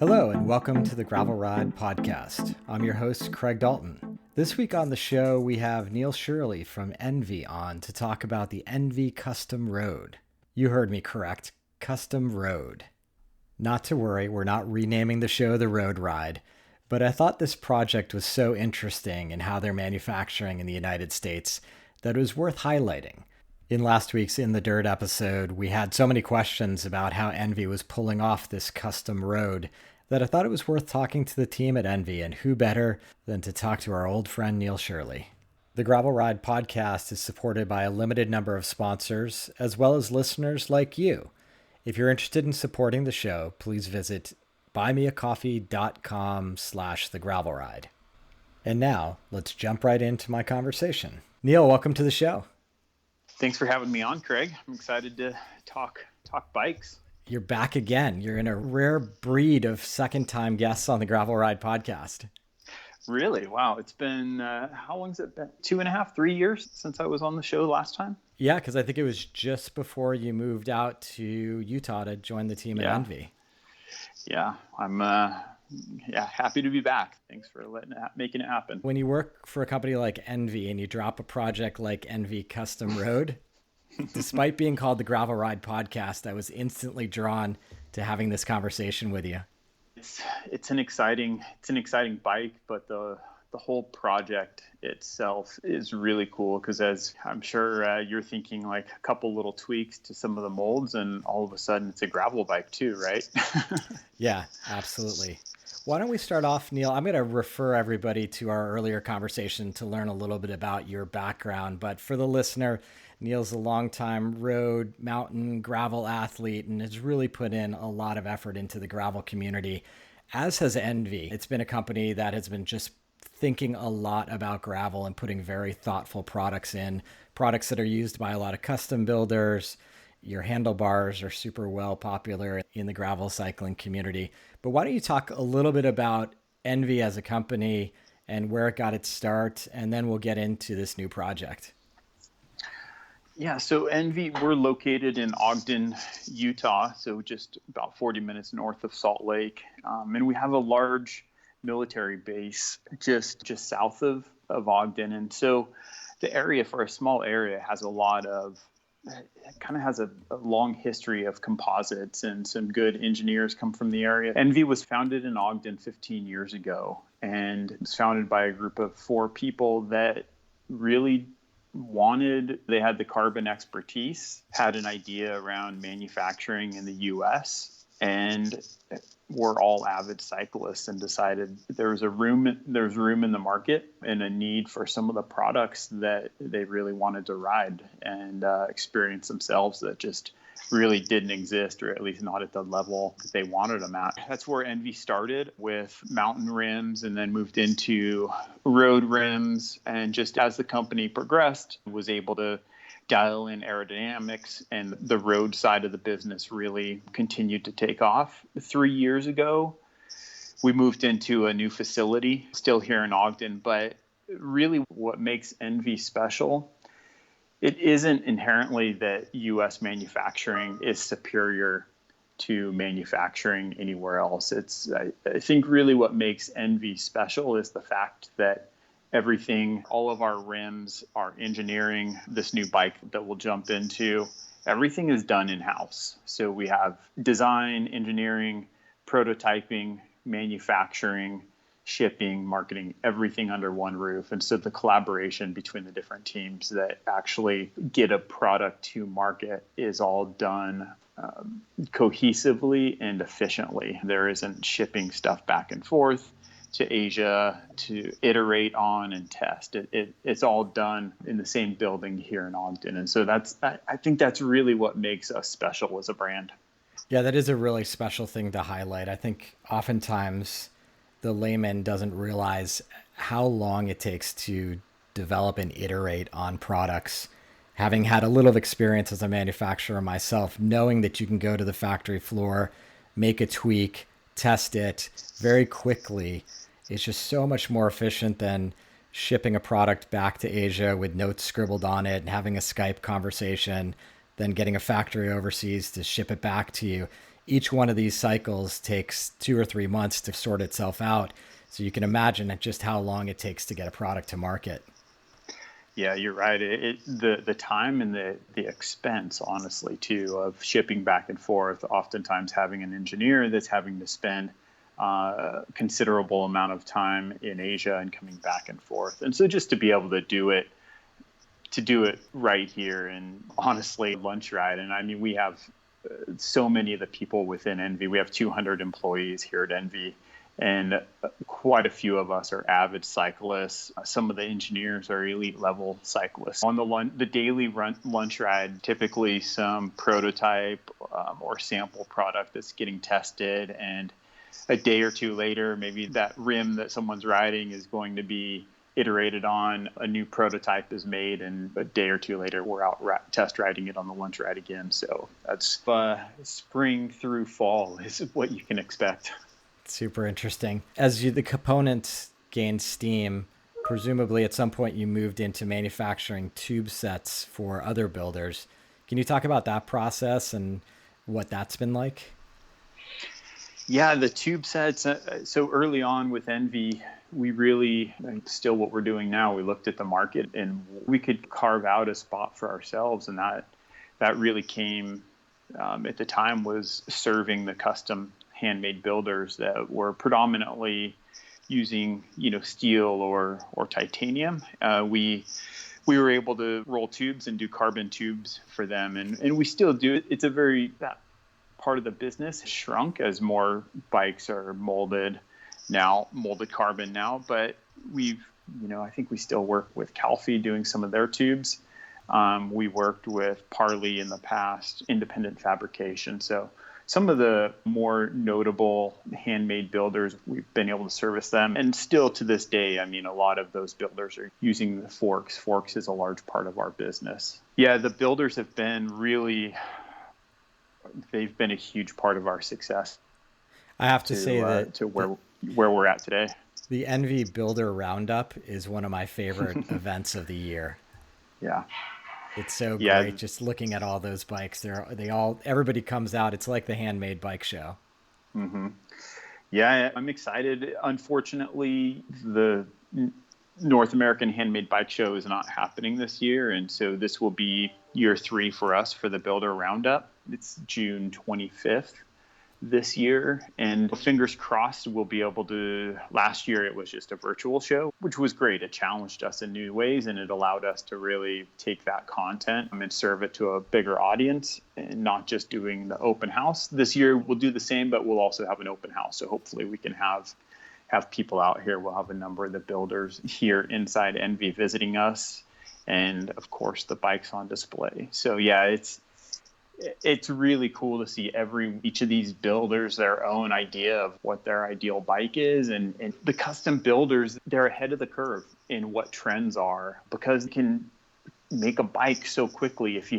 Hello, and welcome to the Gravel Ride podcast. I'm your host, Craig Dalton. This week on the show, we have Neil Shirley from Enve on to talk about the Enve Custom Road. You heard me correct, Custom Road. Not to worry, we're not renaming the show the Road Ride, but I thought this project was so interesting in how they're manufacturing in the United States that it was worth highlighting. In last week's In the Dirt episode, we had so many questions about how Enve was pulling off this custom road that I thought it was worth talking to the team at Enve, and who better than to talk to our old friend Neil Shirley. The Gravel Ride podcast is supported by a limited number of sponsors, as well as listeners like you. If you're interested in supporting the show, please visit buymeacoffee.com/thegravelride. And now, let's jump right into my conversation. Neil, welcome to the show. Thanks for having me on, Craig. I'm excited to talk bikes. You're back again. You're in a rare breed of second-time guests on the Gravel Ride podcast. Really? Wow. It's been, how long has it been? 2.5, 3 years since I was on the show last time? Yeah, because I think it was just before you moved out to Utah to join the team at Enve. Yeah, I'm happy to be back. Thanks for making it happen. When you work for a company like Enve and you drop a project like Enve Custom Road, despite being called the Gravel Ride podcast, I was instantly drawn to having this conversation with you. It's an exciting bike, but the whole project itself is really cool because, as I'm sure you're thinking, like a couple little tweaks to some of the molds and all of a sudden it's a gravel bike too, right? Yeah, absolutely. Why don't we start off, Neil? I'm going to refer everybody to our earlier conversation to learn a little bit about your background. But for the listener, Neil's a longtime road, mountain, gravel athlete and has really put in a lot of effort into the gravel community, as has Enve. It's been a company that has been just thinking a lot about gravel and putting very thoughtful products in, products that are used by a lot of custom builders. Your handlebars are super well popular in the gravel cycling community. But why don't you talk a little bit about Enve as a company and where it got its start, and then we'll get into this new project. Yeah, so Enve, we're located in Ogden, Utah, so just about 40 minutes north of Salt Lake. And we have a large military base just south of Ogden. And so the area, for a small area, has a long history of composites, and some good engineers come from the area. Enve was founded in Ogden 15 years ago, and it was founded by a group of 4 people that really they had the carbon expertise, had an idea around manufacturing in the US, and were all avid cyclists and decided there's room in the market and a need for some of the products that they really wanted to ride and experience themselves that just really didn't exist, or at least not at the level that they wanted them at. That's where Enve started, with mountain rims, and then moved into road rims. And just as the company progressed, was able to dial in aerodynamics, and the road side of the business really continued to take off. 3 years ago, we moved into a new facility, still here in Ogden, but really what makes Enve special, it isn't inherently that U.S. manufacturing is superior to manufacturing anywhere else. I think really what makes Enve special is the fact that all of our rims, our engineering, this new bike that we'll jump into, everything is done in-house. So we have design, engineering, prototyping, manufacturing, shipping, marketing, everything under one roof. And so the collaboration between the different teams that actually get a product to market is all done cohesively and efficiently. There isn't shipping stuff back and forth to Asia to iterate on and test. It's all done in the same building here in Ogden. And so I think that's really what makes us special as a brand. Yeah, that is a really special thing to highlight. I think oftentimes the layman doesn't realize how long it takes to develop and iterate on products. Having had a little experience as a manufacturer myself, knowing that you can go to the factory floor, make a tweak, test it very quickly, it's just so much more efficient than shipping a product back to Asia with notes scribbled on it and having a Skype conversation, then getting a factory overseas to ship it back to you. each one of these cycles takes 2 or 3 months to sort itself out. So you can imagine just how long it takes to get a product to market. Yeah, you're right. The time and the expense, honestly, too, of shipping back and forth, oftentimes having an engineer that's having to spend considerable amount of time in Asia and coming back and forth. And so just to be able to do it right here, and honestly, Lunch Ride. And I mean, we have so many of the people within Enve. We have 200 employees here at Enve, and quite a few of us are avid cyclists. Some of the engineers are elite level cyclists. On the daily lunch ride, typically some prototype or sample product that's getting tested, and a day or two later, maybe that rim that someone's riding is going to be iterated on, a new prototype is made, and a day or two later we're out test riding it on the lunch ride again. So that's spring through fall is what you can expect. Super interesting. As the components gained steam, presumably at some point you moved into manufacturing tube sets for other builders. Can you talk about that process and what that's been like? Yeah, the tube sets. So early on with Enve, we really, still what we're doing now, we looked at the market and we could carve out a spot for ourselves. And that really came at the time was serving the custom handmade builders that were predominantly using, steel or titanium. We were able to roll tubes and do carbon tubes for them. And we still do it. It's that part of the business shrunk as more bikes are molded carbon now, but I think we still work with Calfee doing some of their tubes. We worked with Parley in the past, independent fabrication. So some of the more notable handmade builders, we've been able to service them. And still to this day, I mean, a lot of those builders are using the forks. Forks is a large part of our business. Yeah, the builders have been they've been a huge part of our success. I have to say that to where we're at today. The Enve Builder Roundup is one of my favorite events of the year. Yeah. It's so great just looking at all those bikes. Everybody comes out. It's like the handmade bike show. Mm-hmm. Yeah, I'm excited. Unfortunately, the North American Handmade Bike Show is not happening this year. And so this will be year 3 for us for the Builder Roundup. It's June 25th this year. And fingers crossed we'll be able to. Last year it was just a virtual show, which was great. It challenged us in new ways, and it allowed us to really take that content and serve it to a bigger audience, and not just doing the open house. This year we'll do the same, but we'll also have an open house. So hopefully we can have people out here. We'll have a number of the builders here inside Enve visiting us, and of course the bikes on display. So yeah, it's really cool to see each of these builders their own idea of what their ideal bike is, and the custom builders, they're ahead of the curve in what trends are, because you can make a bike so quickly. If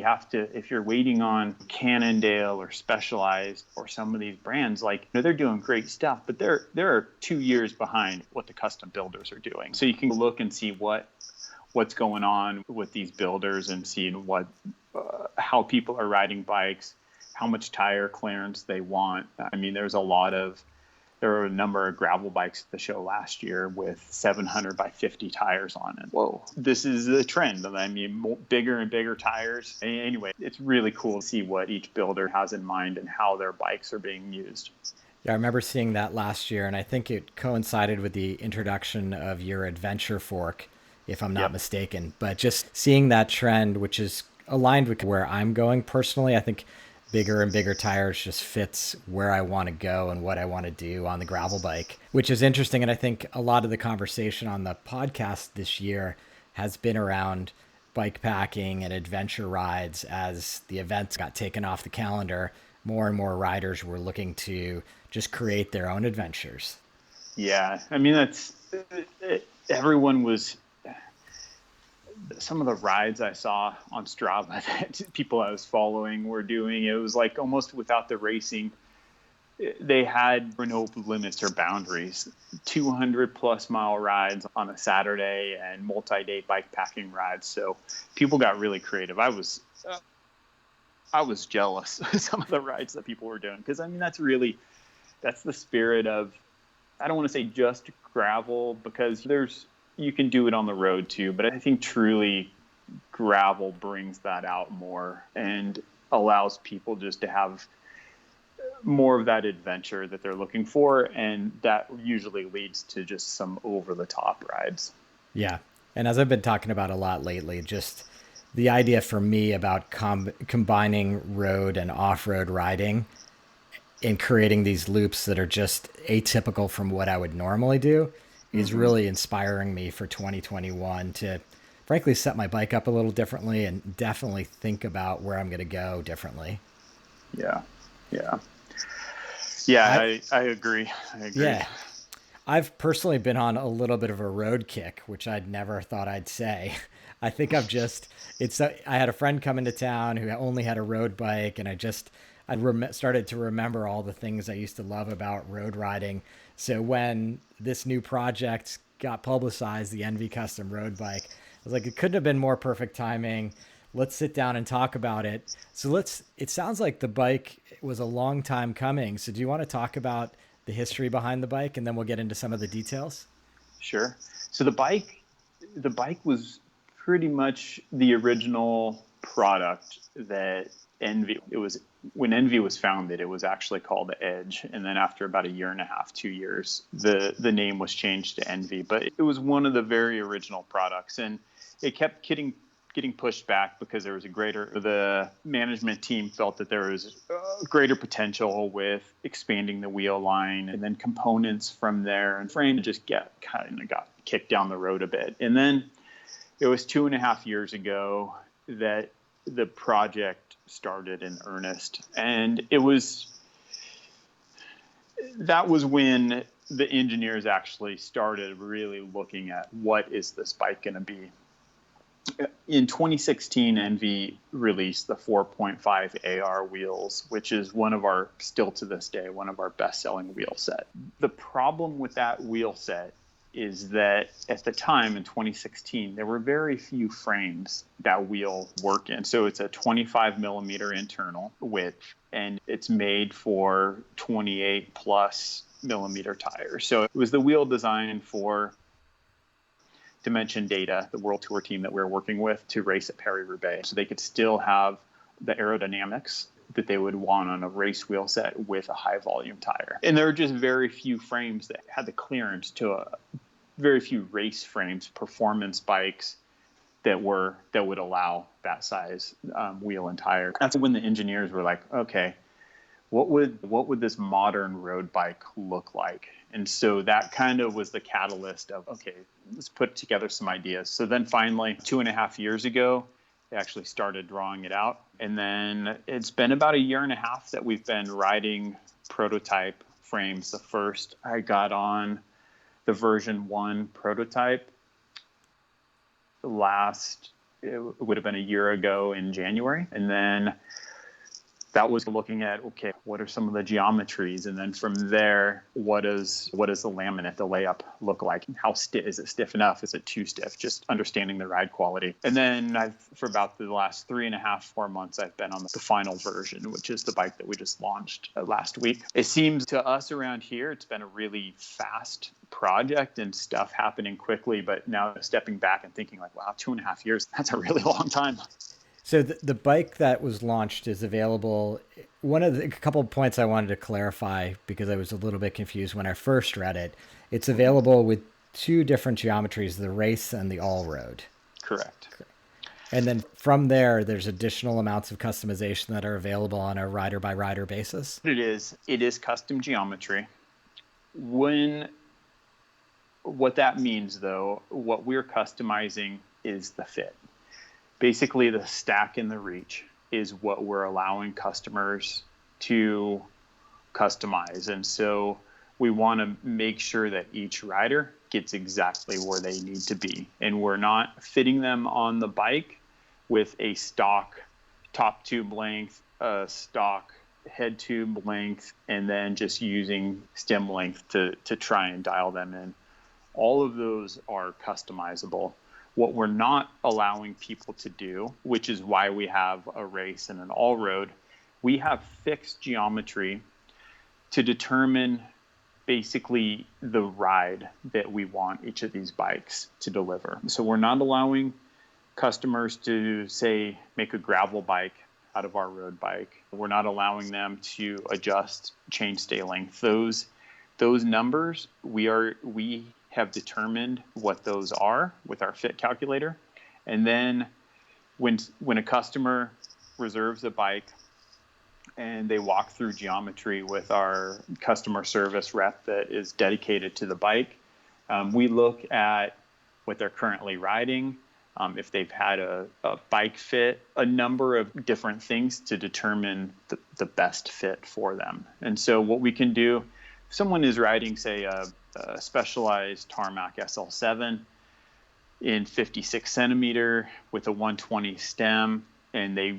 you're waiting on Cannondale or Specialized or some of these brands, they're doing great stuff, but they're 2 years behind what the custom builders are doing. So you can look and see what's going on with these builders and seeing how people are riding bikes, how much tire clearance they want. I mean, there were a number of gravel bikes at the show last year with 700 by 50 tires on it. Whoa, this is the trend. I mean, bigger and bigger tires. Anyway, it's really cool to see what each builder has in mind and how their bikes are being used. Yeah, I remember seeing that last year, and I think it coincided with the introduction of your adventure fork, if I'm not mistaken. But just seeing that trend, which is aligned with where I'm going personally, I think bigger and bigger tires just fits where I want to go and what I want to do on the gravel bike, which is interesting. And I think a lot of the conversation on the podcast this year has been around bike packing and adventure rides. As the events got taken off the calendar, more and more riders were looking to just create their own adventures. Yeah, I mean, everyone was. Some of the rides I saw on Strava that people I was following were doing, it was like almost without the racing. They had no limits or boundaries. 200 plus mile rides on a Saturday and multi-day bike packing rides. So people got really creative. I I was jealous of some of the rides that people were doing, because I mean that's the spirit of, I don't want to say just gravel, because you can do it on the road too, but I think truly gravel brings that out more and allows people just to have more of that adventure that they're looking for, and that usually leads to just some over the top rides. Yeah. And as I've been talking about a lot lately, just the idea for me about combining road and off-road riding and creating these loops that are just atypical from what I would normally do is really inspiring me for 2021 to frankly set my bike up a little differently and definitely think about where I'm going to go differently. Yeah. Yeah. Yeah, I agree. Yeah. I've personally been on a little bit of a road kick, which I'd never thought I'd say. I think I had a friend come into town who only had a road bike, and I started to remember all the things I used to love about road riding. So when this new project got publicized, the Enve custom road bike, I was like, it couldn't have been more perfect timing. Let's sit down and talk about it. So it sounds like the bike was a long time coming. So do you want to talk about the history behind the bike, and then we'll get into some of the details? Sure. So the bike was pretty much the original product that Enve, when Enve was founded, it was actually called the Edge. And then after about a year and a half, 2 years, the name was changed to Enve. But it was one of the very original products. And it kept getting pushed back because the management team felt that there was greater potential with expanding the wheel line, and then components from there, and frame just got kicked down the road a bit. And then it was 2.5 years ago that the project started in earnest. And that was when the engineers actually started really looking at what is this bike going to be. In 2016, Enve released the 4.5 AR wheels, which is still to this day, one of our best-selling wheel set. The problem with that wheel set is that at the time in 2016, there were very few frames that wheel work in. So it's a 25 millimeter internal width, and it's made for 28 plus millimeter tires. So it was the wheel designed for Dimension Data, the World Tour team that we were working with, to race at Paris-Roubaix. So they could still have the aerodynamics that they would want on a race wheel set with a high volume tire. And there were just very few frames that had the clearance very few race frames, performance bikes that would allow that size wheel and tire. That's when the engineers were like, okay, what would this modern road bike look like? And so that kind of was the catalyst of, okay, let's put together some ideas. So then finally, 2.5 years ago, they actually started drawing it out. And then it's been about 1.5 years that we've been riding prototype frames. The first I got on the version 1 prototype it would have been 1 year ago in January. And then that was looking at, okay, what are some of the geometries? And then from there, what does the laminate, the layup look like? How stiff, is it stiff enough? Is it too stiff? Just understanding the ride quality. And then for about the last 3.5, 4 months, I've been on the final version, which is the bike that we just launched last week. It seems to us around here, it's been a really fast project and stuff happening quickly. But now stepping back and thinking like, wow, 2.5 years, that's a really long time. So the bike that was launched is available. A couple of points I wanted to clarify because I was a little bit confused when I first read it. It's available with 2 different geometries, the race and the all-road. Correct. And then from there's additional amounts of customization that are available on a rider-by-rider basis? It is custom geometry. What that means, though, what we're customizing is the fit. Basically, the stack and the reach is what we're allowing customers to customize. And so we want to make sure that each rider gets exactly where they need to be. And we're not fitting them on the bike with a stock top tube length, a stock head tube length, and then just using stem length to try and dial them in. All of those are customizable. What we're not allowing people to do, which is why we have a race and an all road, we have fixed geometry to determine basically the ride that we want each of these bikes to deliver. So we're not allowing customers to, say, make a gravel bike out of our road bike. We're not allowing them to adjust chainstay length. Those numbers, we have determined what those are with our fit calculator. And then when a customer reserves a bike and they walk through geometry with our customer service rep that is dedicated to the bike, we look at what they're currently riding, if they've had a bike fit, a number of different things to determine the best fit for them. And so what we can do, if someone is riding, say, a specialized Tarmac SL7 in 56 centimeter with a 120 stem, and they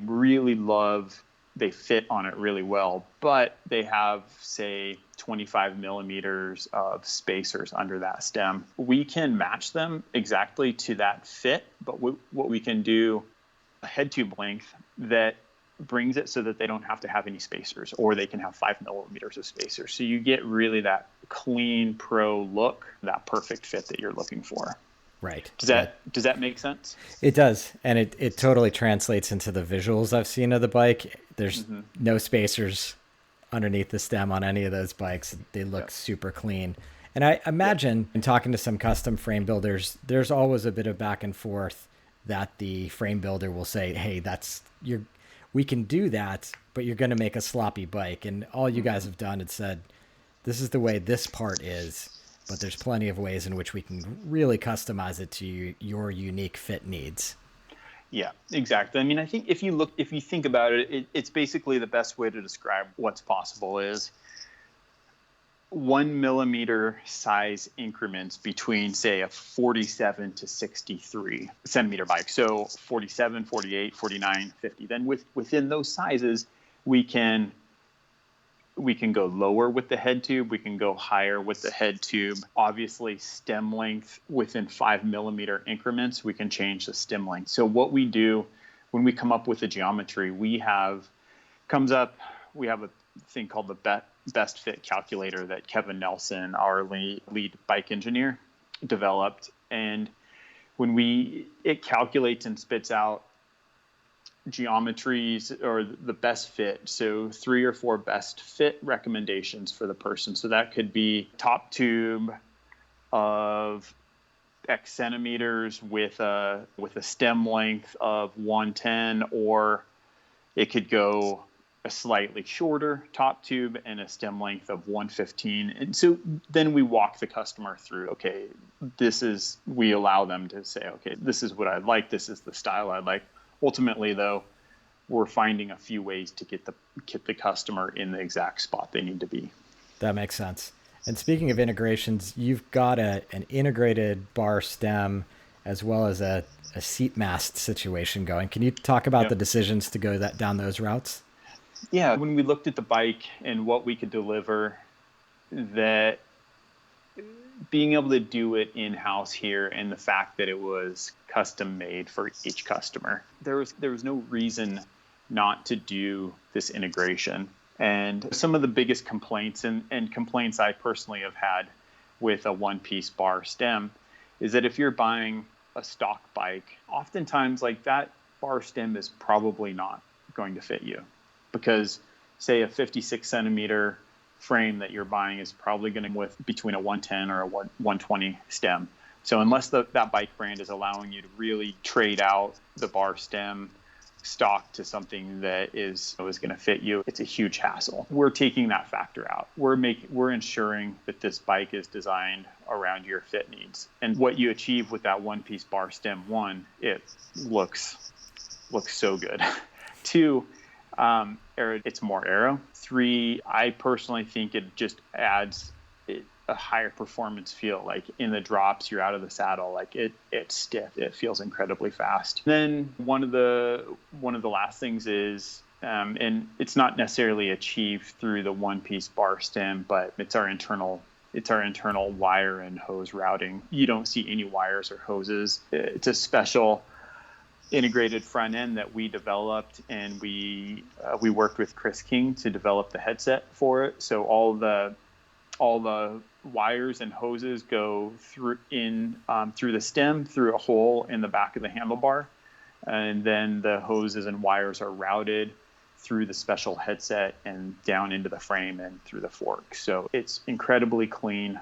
fit on it really well, but they have, say, 25 millimeters of spacers under that stem. We can match them exactly to that fit, but what we can do, a head tube length that brings it so that they don't have to have any spacers, or they can have 5 millimeters of spacers. So you get really that clean pro look, that perfect fit that you're looking for. Right. Does that make sense? It does. And it totally translates into the visuals I've seen of the bike. There's no spacers underneath the stem on any of those bikes. They look super clean. And I imagine in talking to some custom frame builders, there's always a bit of back and forth that the frame builder will say, hey, we can do that, but you're going to make a sloppy bike. And all you guys have done is said, this is the way this part is, but there's plenty of ways in which we can really customize it to your unique fit needs. Yeah, exactly. I mean, I think if you think about it, it's basically the best way to describe what's possible is 1 millimeter size increments between, say, a 47 to 63 centimeter bike. So 47, 48, 49, 50. Then within those sizes, we can go lower with the head tube. We can go higher with the head tube. Obviously, stem length within 5 millimeter increments, we can change the stem length. So what we do when we come up with the geometry, we have a thing called the best fit calculator that Kevin Nelson, our lead bike engineer, developed. And when it calculates and spits out geometries or the best fit, so 3 or 4 best fit recommendations for the person. So that could be top tube of X centimeters with a stem length of 110, or it could go a slightly shorter top tube and a stem length of 115. And so then we walk the customer through, okay, we allow them to say, okay, this is what I like, this is the style I like. Ultimately, though, we're finding a few ways to get the customer in the exact spot they need to be. That makes sense. And speaking of integrations, you've got an integrated bar stem as well as a seat mast situation going. Can you talk about the decisions to go down those routes? Yeah, when we looked at the bike and what we could deliver, that being able to do it in-house here and the fact that it was custom made for each customer, there was no reason not to do this integration. And some of the biggest complaints and complaints I personally have had with a one-piece bar stem is that if you're buying a stock bike, oftentimes like that bar stem is probably not going to fit you, because say a 56 centimeter frame that you're buying is probably going to be with between a 110 or a 120 stem. So unless that bike brand is allowing you to really trade out the bar stem stock to something that is going to fit you, it's a huge hassle. We're taking that factor out. We're ensuring that this bike is designed around your fit needs. And what you achieve with that one piece bar stem, one, it looks so good. Two, it's more aero. Three, I personally think it just adds a higher performance feel. Like in the drops, you're out of the saddle, like it's stiff. It feels incredibly fast. Then one of the last things is, and it's not necessarily achieved through the one piece bar stem, but it's our internal It's our internal wire and hose routing. You don't see any wires or hoses. It's a special integrated front end that we developed, and we worked with Chris King to develop the headset for it. So all the wires and hoses go through the stem, through a hole in the back of the handlebar, and then the hoses and wires are routed through the special headset and down into the frame and through the fork. So it's incredibly clean.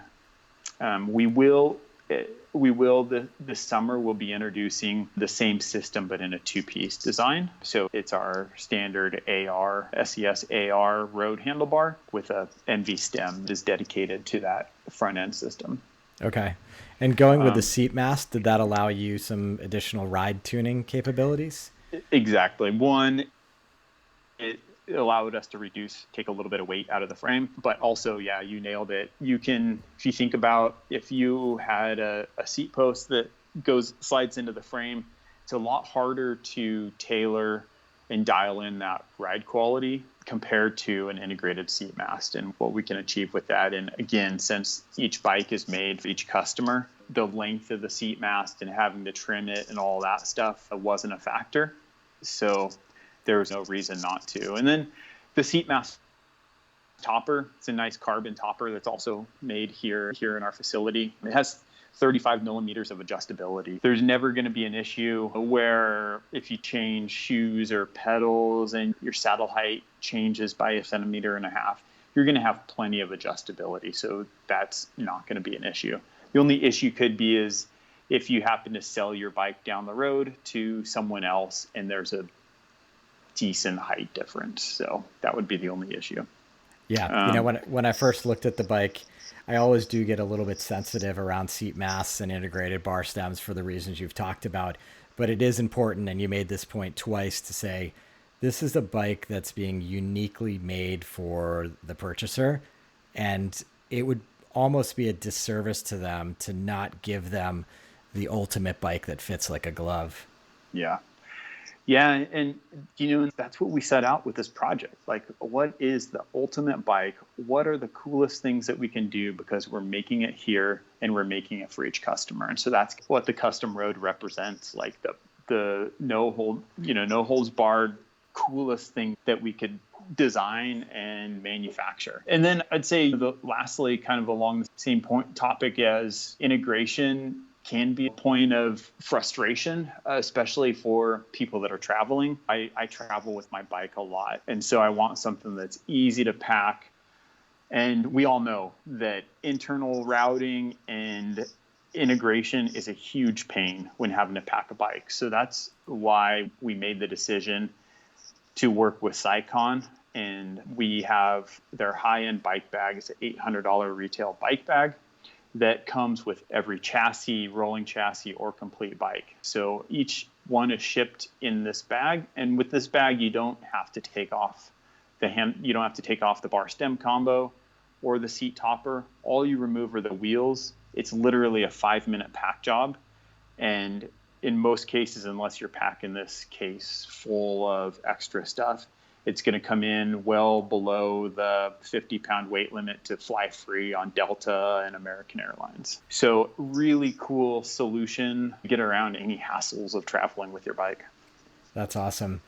This summer we'll be introducing the same system but in a two-piece design. So it's our standard SES AR road handlebar with a Enve stem that is dedicated to that front end system. Okay. And going with the seat mast, did that allow you some additional ride tuning capabilities? Exactly. One, it allowed us to take a little bit of weight out of the frame, but also, yeah, you nailed it. You can, if you think about, if you had a seat post that slides into the frame, it's a lot harder to tailor and dial in that ride quality compared to an integrated seat mast, and what we can achieve with that. And again, since each bike is made for each customer, the length of the seat mast and having to trim it and all that stuff wasn't a factor. So there was no reason not to. And then the seat mast topper, it's a nice carbon topper that's also made here in our facility. It has 35 millimeters of adjustability. There's never going to be an issue where if you change shoes or pedals and your saddle height changes by 1.5 centimeters, you're going to have plenty of adjustability. So that's not going to be an issue. The only issue could be is if you happen to sell your bike down the road to someone else and there's a decent height difference. So that would be the only issue. Yeah. When I first looked at the bike, I always do get a little bit sensitive around seat masts and integrated bar stems for the reasons you've talked about. But it is important, and you made this point twice, to say this is a bike that's being uniquely made for the purchaser, and it would almost be a disservice to them to not give them the ultimate bike that fits like a glove. Yeah. Yeah, and that's what we set out with this project. Like, what is the ultimate bike? What are the coolest things that we can do, because we're making it here and we're making it for each customer? And so that's what the custom road represents, like the no holds barred coolest thing that we could design and manufacture. And then I'd say lastly, kind of along the same topic as integration, can be a point of frustration, especially for people that are traveling. I travel with my bike a lot, and so I want something that's easy to pack. And we all know that internal routing and integration is a huge pain when having to pack a bike. So that's why we made the decision to work with Sycon, and we have their high-end bike bag. It's an $800 retail bike bag that comes with every chassis, rolling chassis, or complete bike. So each one is shipped in this bag, and with this bag, you don't have to take off the bar stem combo or the seat topper. All you remove are the wheels. It's literally a 5-minute pack job, and in most cases, unless you're packing this case full of extra stuff, it's going to come in well below the 50-pound weight limit to fly free on Delta and American Airlines. So really cool solution to get around any hassles of traveling with your bike. That's awesome.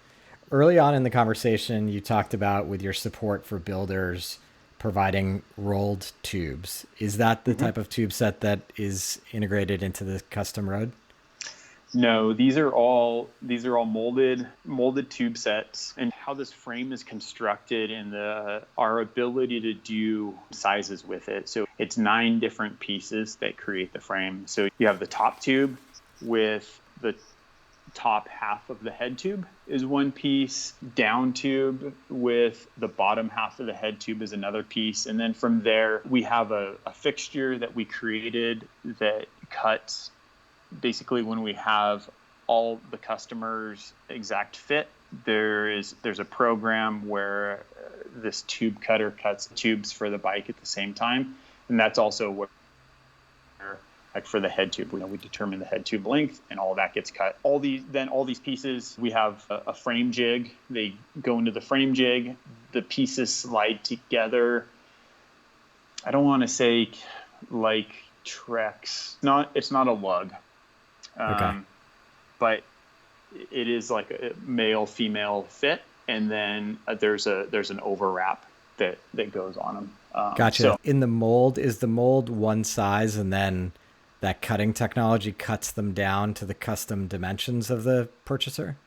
Early on in the conversation, you talked about with your support for builders providing rolled tubes. Is that the type of tube set that is integrated into the custom road? No, these are all molded tube sets, and how this frame is constructed and our ability to do sizes with it. So it's 9 different pieces that create the frame. So you have the top tube with the top half of the head tube is one piece, down tube with the bottom half of the head tube is another piece. And then from there, we have a fixture that we created that cuts. Basically, when we have all the customers' exact fit, there's a program where this tube cutter cuts tubes for the bike at the same time, and that's also where, like for the head tube, we determine the head tube length, and all that gets cut. All these pieces, we have a frame jig. They go into the frame jig. The pieces slide together I don't want to say like Trex. It's not a lug. Okay. But it is like a male female fit, and then there's an overwrap that goes on them. Gotcha. So In the mold, is the mold one size and then that cutting technology cuts them down to the custom dimensions of the purchaser?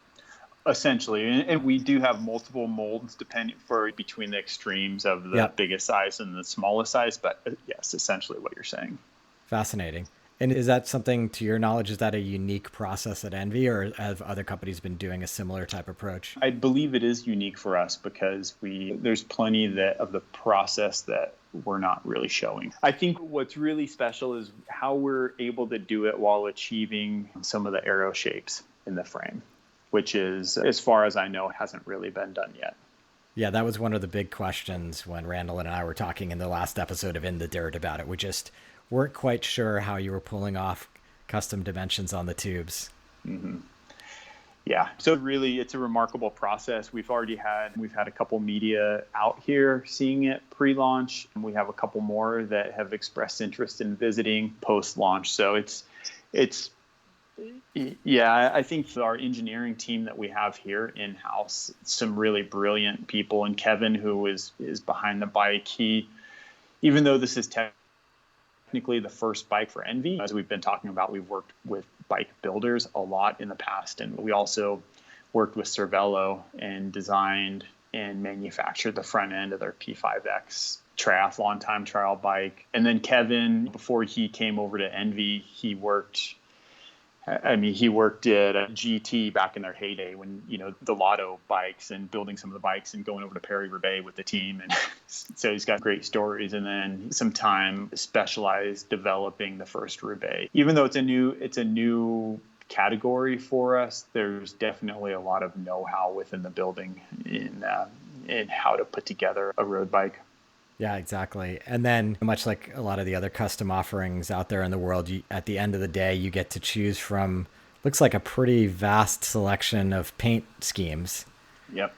essentially, and we do have multiple molds depending for between the extremes of the Yep. biggest size and the smallest size. But yes, essentially what you're saying. Fascinating. And is that something, to your knowledge, is that a unique process at Envy, or have other companies been doing a similar type approach? I believe it is unique for us because there's plenty of the process that we're not really showing. I think what's really special is how we're able to do it while achieving some of the arrow shapes in the frame, which is, as far as I know, hasn't really been done yet. Yeah, that was one of the big questions when Randall and I were talking in the last episode of In the Dirt about it. We just weren't quite sure how you were pulling off custom dimensions on the tubes. Mm-hmm. Yeah, so really, it's a remarkable process. We've had a couple media out here seeing it pre-launch, and we have a couple more that have expressed interest in visiting post-launch. So yeah, I think our engineering team that we have here in-house, some really brilliant people, and Kevin, who is behind the bike, even though this is technically the first bike for Enve, as we've been talking about, we've worked with bike builders a lot in the past, and we also worked with Cervelo and designed and manufactured the front end of their P5X triathlon time trial bike. And then Kevin, before he came over to Enve, he worked at GT back in their heyday when, the Lotto bikes, and building some of the bikes and going over to Paris-Roubaix with the team. And so he's got great stories. And then some time specialized developing the first Roubaix. Even though it's a new category for us, there's definitely a lot of know-how within the building in how to put together a road bike. Yeah, exactly. And then, much like a lot of the other custom offerings out there in the world, at the end of the day, you get to choose from, looks like a pretty vast selection of paint schemes. Yep.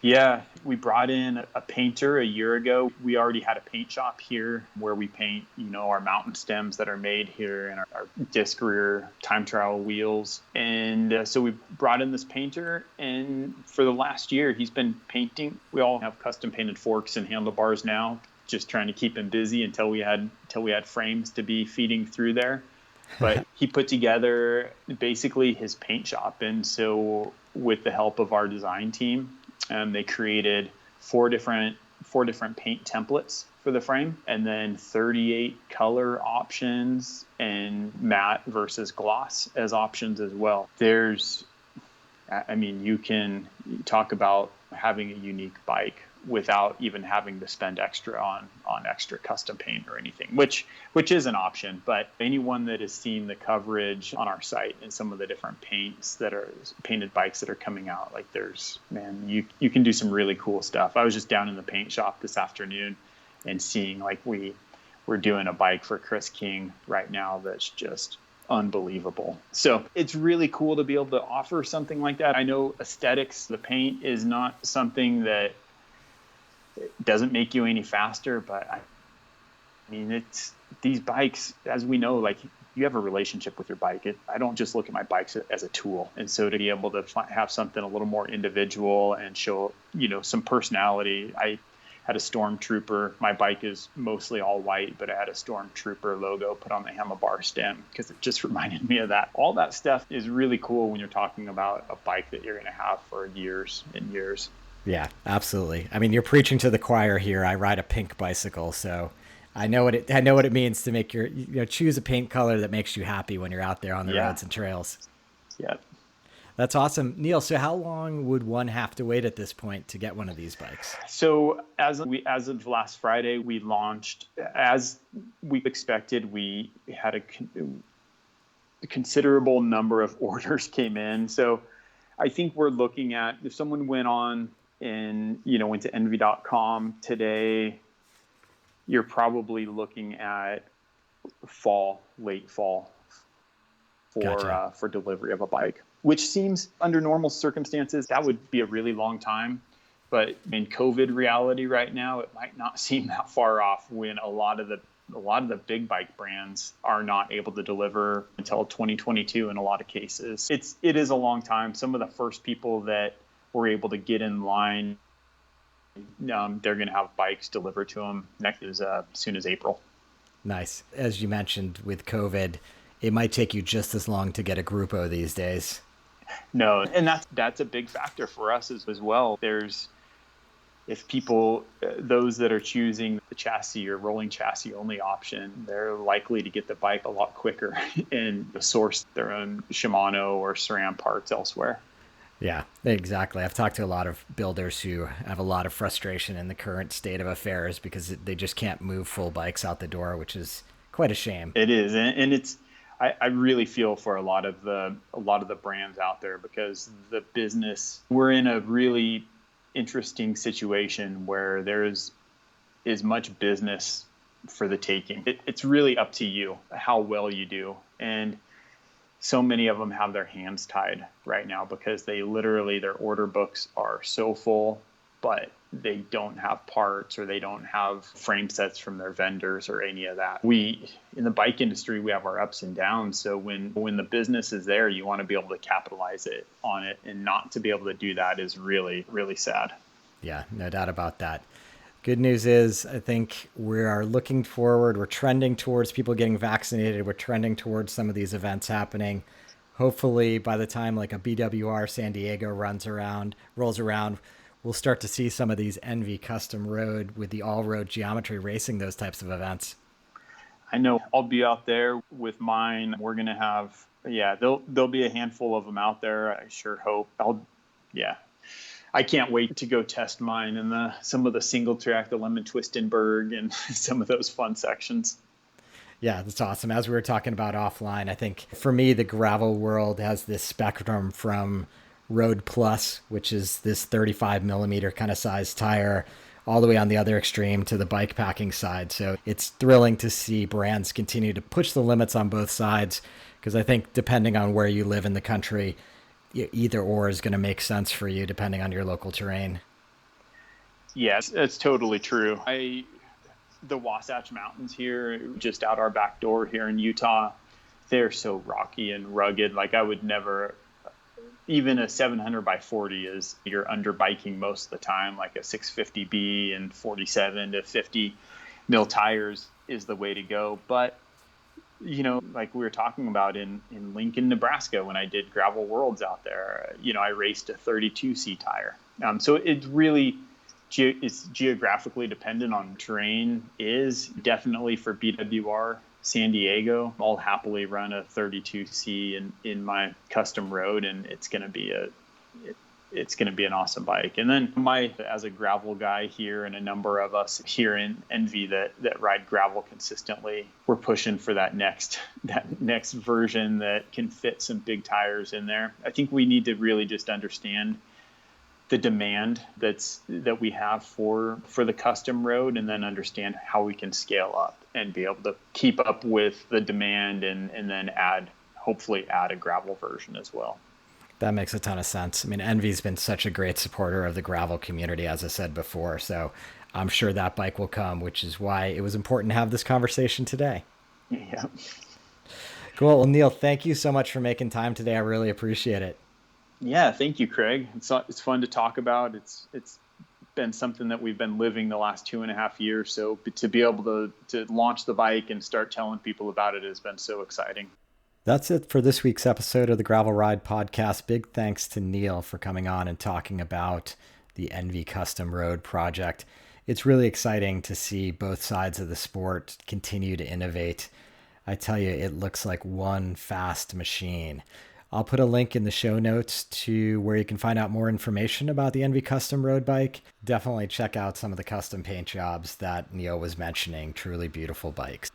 Yeah, we brought in a painter a year ago. We already had a paint shop here where we paint, our mountain stems that are made here, and our disc rear time trial wheels. And so we brought in this painter, and for the last year, he's been painting. We all have custom painted forks and handlebars now, just trying to keep him busy until we had frames to be feeding through there. But he put together basically his paint shop. And so with the help of our design team, they created four different paint templates for the frame, and then 38 color options and matte versus gloss as options as well. You can talk about having a unique bike without even having to spend extra on extra custom paint or anything, which is an option. But anyone that has seen the coverage on our site and some of the different paints that are painted bikes that are coming out, like you can do some really cool stuff. I was just down in the paint shop this afternoon and seeing, like, we're doing a bike for Chris King right now that's just unbelievable. So it's really cool to be able to offer something like that. I know aesthetics, the paint is not something that doesn't make you any faster, but it's these bikes, as we know, like, you have a relationship with your bike. I don't just look at my bikes as a tool. And so to be able to have something a little more individual and show, some personality. I had a Stormtrooper. My bike is mostly all white, but I had a Stormtrooper logo put on the handlebar stem because it just reminded me of that. All that stuff is really cool when you're talking about a bike that you're going to have for years and years. Yeah, absolutely. You're preaching to the choir here. I ride a pink bicycle, so I know what it means to make choose a paint color that makes you happy when you're out there on the roads and trails. Yeah. That's awesome. Neil, so how long would one have to wait at this point to get one of these bikes? So as of last Friday, we launched. As we expected, we had a considerable number of orders came in. So I think we're looking at, if someone went on and went to enve.com today, you're probably looking at late fall for delivery of a bike, which seems, under normal circumstances, that would be a really long time. But in COVID reality right now, it might not seem that far off when a lot of the big bike brands are not able to deliver until 2022 in a lot of cases. It is a long time. Some of the first people that were able to get in line, they're going to have bikes delivered to them as soon as April. Nice. As you mentioned with COVID, it might take you just as long to get a Grupo these days. No, and that's a big factor for us as well. If people, those that are choosing the chassis or rolling chassis only option, they're likely to get the bike a lot quicker and source their own Shimano or SRAM parts elsewhere. Yeah, exactly. I've talked to a lot of builders who have a lot of frustration in the current state of affairs because they just can't move full bikes out the door, which is quite a shame. It is, and it's. I really feel for a lot of the brands out there, because the business, we're in a really interesting situation where there is much business for the taking. It's really up to you how well you do, and so many of them have their hands tied right now because their order books are so full, but they don't have parts or they don't have frame sets from their vendors or any of that. We, in the bike industry, we have our ups and downs. So when the business is there, you want to be able to capitalize on it, and not to be able to do that is really, really sad. Yeah, no doubt about that. Good news is, I think we are looking forward. We're trending towards people getting vaccinated. We're trending towards some of these events happening. Hopefully by the time like a BWR San Diego rolls around, we'll start to see some of these Enve custom road with the all-road geometry racing those types of events. I know I'll be out there with mine. We're going to have, there'll be a handful of them out there. I sure hope. I can't wait to go test mine and some of the single track, the Lemon Twistenberg, and some of those fun sections. Yeah, that's awesome. As we were talking about offline, I think for me, the gravel world has this spectrum from Road Plus, which is this 35 millimeter kind of size tire, all the way on the other extreme to the bike packing side. So it's thrilling to see brands continue to push the limits on both sides, because I think depending on where you live in the country, either or is going to make sense for you depending on your local terrain. Yes, that's totally true. The Wasatch Mountains here, just out our back door here in Utah, they're so rocky and rugged. Like I would never, even a 700 by 40 is, you're under biking most of the time, like a 650B and 47 to 50 mil tires is the way to go. But, like we were talking about in Lincoln, Nebraska, when I did Gravel Worlds out there, I raced a 32C tire. So it's really, it's geographically dependent on terrain. Is definitely for BWR San Diego, I'll happily run a 32C in my custom road, and it's going to be an awesome bike. And then as a gravel guy here, and a number of us here in Enve that ride gravel consistently, we're pushing for that next version that can fit some big tires in there. I think we need to really just understand the demand that we have for the custom road, and then understand how we can scale up and be able to keep up with the demand, and then hopefully add a gravel version as well. That makes a ton of sense. I mean, Enve's been such a great supporter of the gravel community, as I said before, so I'm sure that bike will come, which is why it was important to have this conversation today. Yeah. Cool. Well, Neil, thank you so much for making time today. I really appreciate it. Yeah, thank you, Craig. It's fun to talk about. It's been something that we've been living the last 2.5 years. So to be able to launch the bike and start telling people about it has been so exciting. That's it for this week's episode of the Gravel Ride Podcast. Big thanks to Neil for coming on and talking about the Enve Custom Road project. It's really exciting to see both sides of the sport continue to innovate. I tell you, it looks like one fast machine. I'll put a link in the show notes to where you can find out more information about the Enve Custom Road bike. Definitely check out some of the custom paint jobs that Neil was mentioning. Truly beautiful bikes.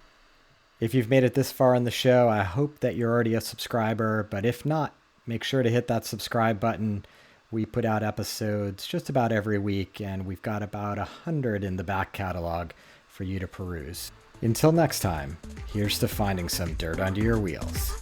If you've made it this far in the show, I hope that you're already a subscriber, but if not, make sure to hit that subscribe button. We put out episodes just about every week, and we've got about 100 in the back catalog for you to peruse. Until next time, here's to finding some dirt under your wheels.